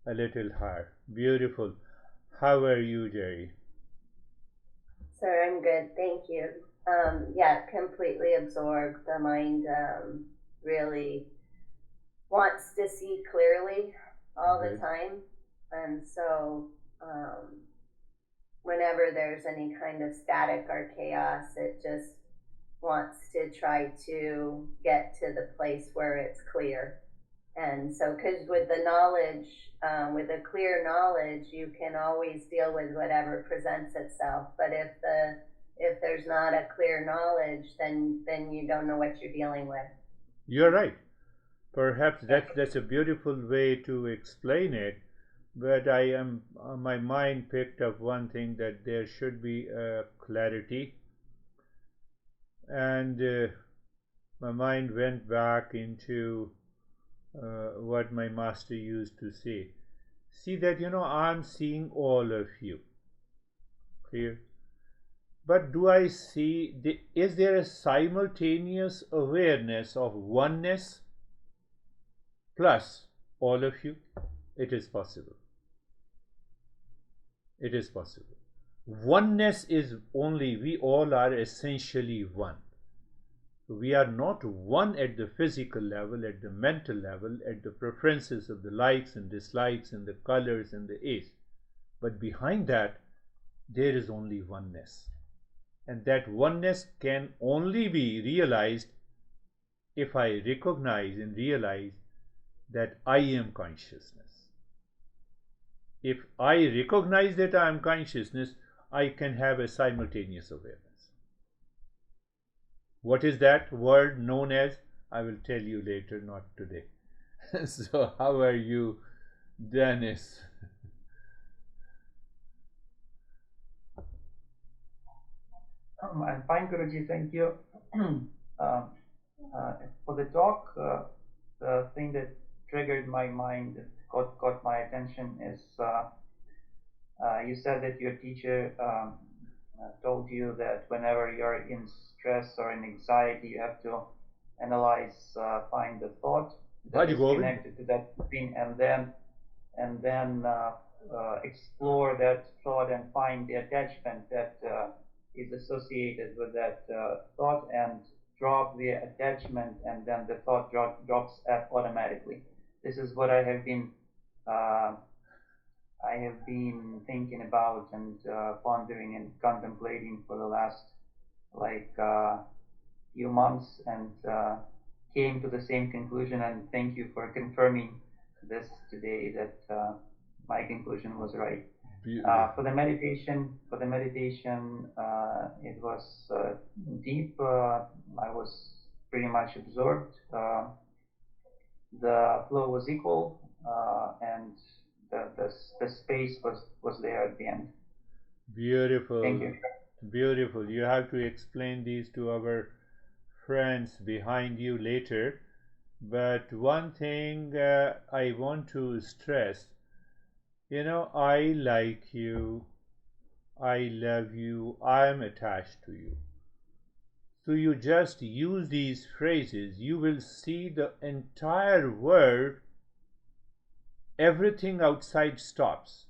a little higher. Beautiful. How are you, Jerry? Sir, I'm good, thank you. Yeah, completely absorbed. The mind really wants to see clearly all the time, and so whenever there's any kind of static or chaos, it just wants to try to get to the place where it's clear. And so, because with the knowledge, with a clear knowledge, you can always deal with whatever presents itself. But if there's not a clear knowledge, then you don't know what you're dealing with. You're right. Perhaps that's a beautiful way to explain it. But my mind picked up one thing, that there should be a clarity, and my mind went back into what my master used to say. See that, I'm seeing all of you. Clear? But do I see, is there a simultaneous awareness of oneness plus all of you? It is possible. It is possible. Oneness is only, we all are essentially one. We are not one at the physical level, at the mental level, at the preferences of the likes and dislikes and the colors and the age. But behind that, there is only oneness. And that oneness can only be realized if I recognize and realize that I am consciousness. If I recognize that I am consciousness, I can have a simultaneous awareness. What is that word known as? I will tell you later, not today. So, how are you, Dennis? I'm fine, Guruji, thank you. For the talk, the thing that triggered my mind, caught my attention is you said that your teacher told you that whenever you're in stress or in anxiety, you have to analyze, find the thought that is connected to that thing, and then explore that thought and find the attachment that is associated with that thought, and drop the attachment, and then the thought drops automatically. This is what I have been thinking about and pondering and contemplating for the last few months, and came to the same conclusion. And thank you for confirming this today, that my conclusion was right. For the meditation, it was deep. I was pretty much absorbed. The flow was equal, and the space was there at the end. Beautiful. Thank you. Beautiful. You have to explain these to our friends behind you later. But one thing I want to stress, I like you, I love you, I am attached to you. So you just use these phrases, you will see the entire world, everything outside stops,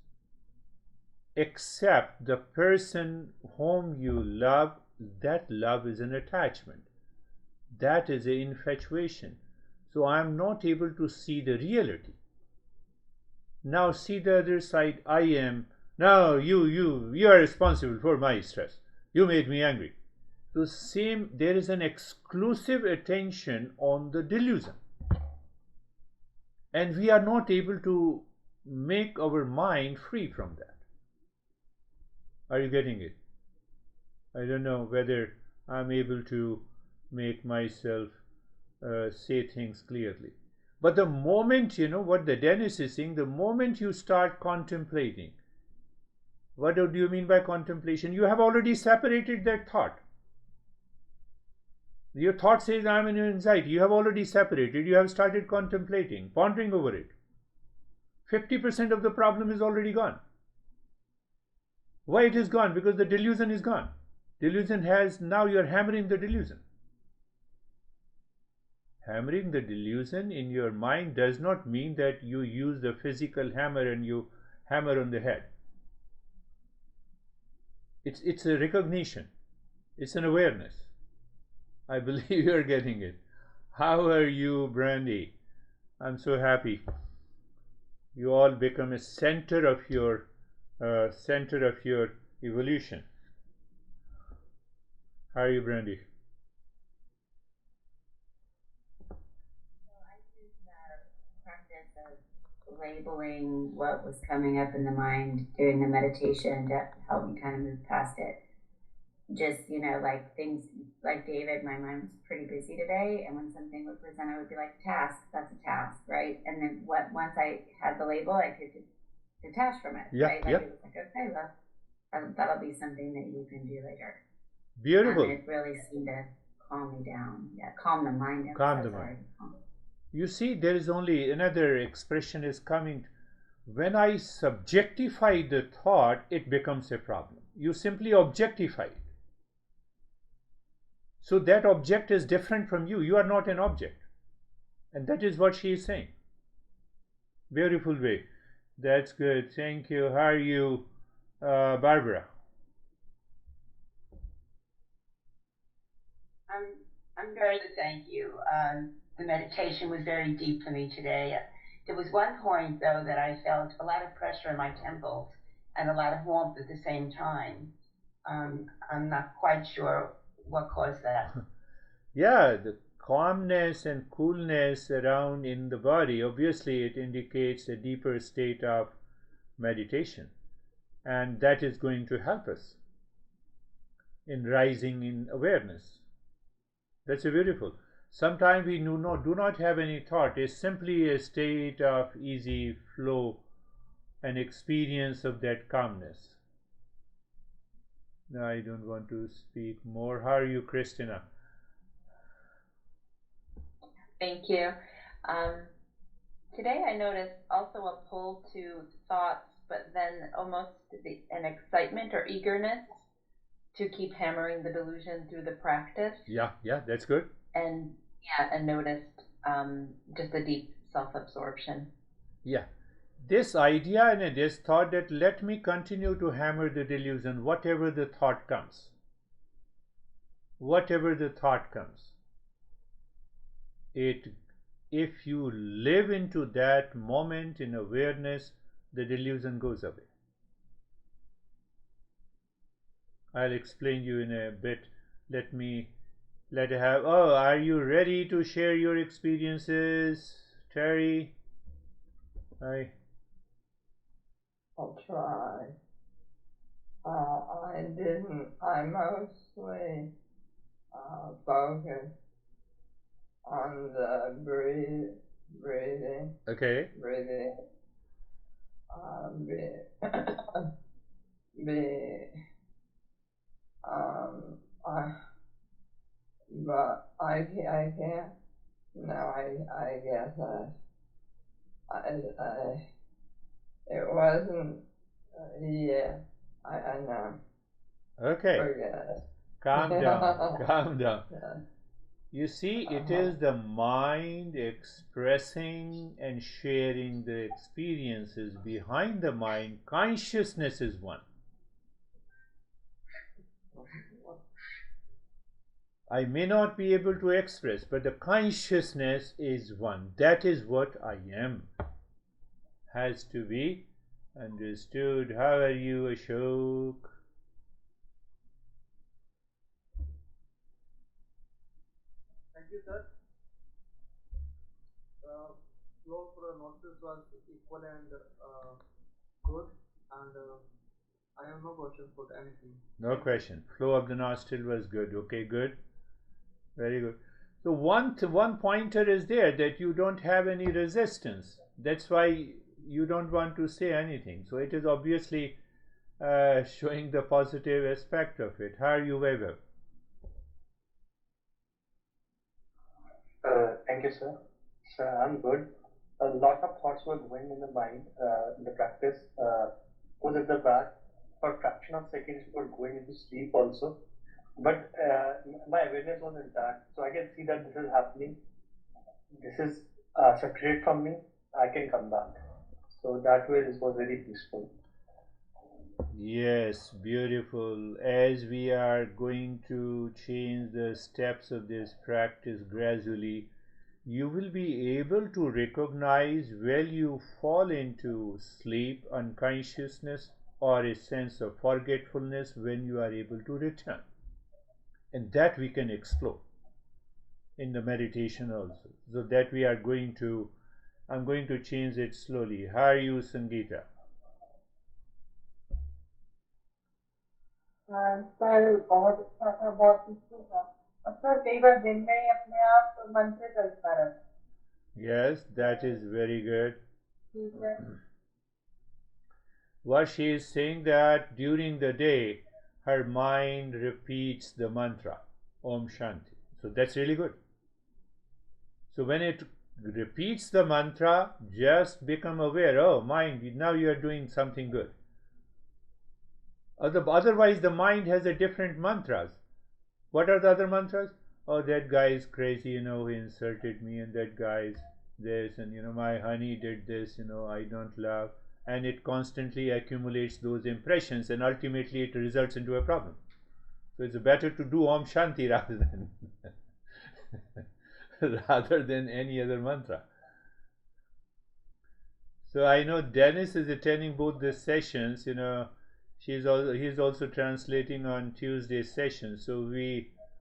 except the person whom you love. That love is an attachment. That is an infatuation. So I am not able to see the reality. Now see the other side. I am. Now you are responsible for my stress. You made me angry. So same, there is an exclusive attention on the delusion. And we are not able to make our mind free from that. Are you getting it? I don't know whether I'm able to make myself say things clearly. But the moment, what the Dennis is saying, the moment you start contemplating, what do you mean by contemplation? You have already separated that thought. Your thought says, I am in anxiety. You have already separated. You have started contemplating, pondering over it. 50% of the problem is already gone. Why it is gone? Because the delusion is gone. Delusion has, now you are hammering the delusion. Hammering the delusion in your mind does not mean that you use the physical hammer and you hammer on the head. It's a recognition. It's an awareness. I believe you are getting it. How are you, Brandy? I'm so happy. You all become a center of your evolution. How are you, Brandy? I used the practice of labeling what was coming up in the mind during the meditation to help me kind of move past it. Just, like things like David, my mind was pretty busy today, and when something would present, I would be like, task, that's a task, right? And then once I had the label, I could detach from it, right? Like it was like, okay, well, that'll be something that you can do later. Beautiful. And it really seemed to calm me down. Yeah, calm the mind down. Calm the mind. You see, there is only another expression is coming. When I subjectify the thought, it becomes a problem. You simply objectify it. So that object is different from you. You are not an object. And that is what she is saying. Beautiful way. That's good. Thank you. How are you, Barbara? I'm very good, thank you. The meditation was very deep for me today. There was one point, though, that I felt a lot of pressure in my temples and a lot of warmth at the same time. I'm not quite sure what caused that. Yeah, the calmness and coolness around in the body, obviously it indicates a deeper state of meditation. And that is going to help us in rising in awareness. That's a beautiful. Sometimes we do not have any thought. It's simply a state of easy flow and experience of that calmness. No, I don't want to speak more. How are you, Christina? Thank you. Today I noticed also a pull to thoughts, but then almost an excitement or eagerness to keep hammering the delusion through the practice. Yeah, that's good. And noticed just a deep self-absorption. Yeah. This idea and this thought that let me continue to hammer the delusion, whatever the thought comes. Whatever the thought comes. If you live into that moment in awareness, the delusion goes away. I'll explain you in a bit. Are you ready to share your experiences, Terry? I'll try. I mostly focus on the breathing. Okay. Breathing. But I can't. No, I guess it wasn't. Yeah, I know. Okay. Forget it. Calm down. Calm down. Yeah. You see, it is the mind expressing and sharing the experiences. Behind the mind, consciousness is one. I may not be able to express, but the consciousness is one. That is what I am. Has to be understood. How are you, Ashok? Thank you, sir. The flow for the nostrils was equal and good, and I have no questions for anything. No question. Flow of the nostril was good. Okay, good. Very good. So one pointer is there that you don't have any resistance. That's why you don't want to say anything. So it is obviously showing the positive aspect of it. How are you, Weber? Thank you, sir. Sir, I'm good. A lot of thoughts were going in the mind, in the practice. Was at the back. For a fraction of seconds, we were going into sleep also. But my awareness was intact, so I can see that this is happening. This is separate from me. I can come back. So that way, this was very peaceful. Yes, beautiful. As we are going to change the steps of this practice gradually, you will be able to recognize when you fall into sleep, unconsciousness, or a sense of forgetfulness when you are able to return. And that we can explore in the meditation also. So that we are going to, I'm going to change it slowly. How are you, Sangeeta? Sir बहुत अच्छा था, बहुत peaceful था। और sir कई बार दिन में ही अपने आप मन से चलता रहता। Yes, that is very good. ठीक है। What she is saying that during the day her mind repeats the mantra Om Shanti. So that's really good. So when it repeats the mantra, just become aware. Oh, mind, now you are doing something good. Otherwise, the mind has a different mantras. What are the other mantras? Oh, that guy is crazy, he insulted me, and that guy is this, and my honey did this, I don't love. And it constantly accumulates those impressions, and ultimately it results into a problem. So it's better to do Om Shanti rather than rather than any other mantra. So I know Dennis is attending both the sessions. He's also translating on Tuesday sessions. So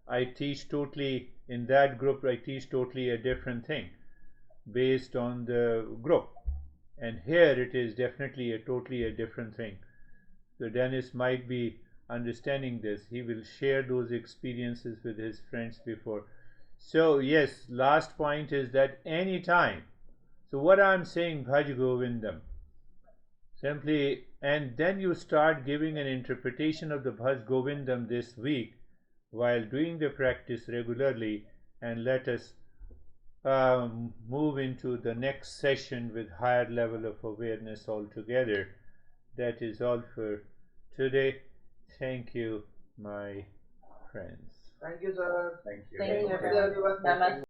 I teach totally in that group. I teach totally a different thing based on the group, and here it is definitely totally a different thing. So Dennis might be understanding this. He will share those experiences with his friends before. So yes, last point is that any time. So what I'm saying, Bhaj Govindam, simply, and then you start giving an interpretation of the Bhaj Govindam this week while doing the practice regularly, and let us move into the next session with higher level of awareness altogether. That is all for today. Thank you, my friends. Thank you, sir. Thank you. Thank you, Namaste, everyone. everyone. Namaste.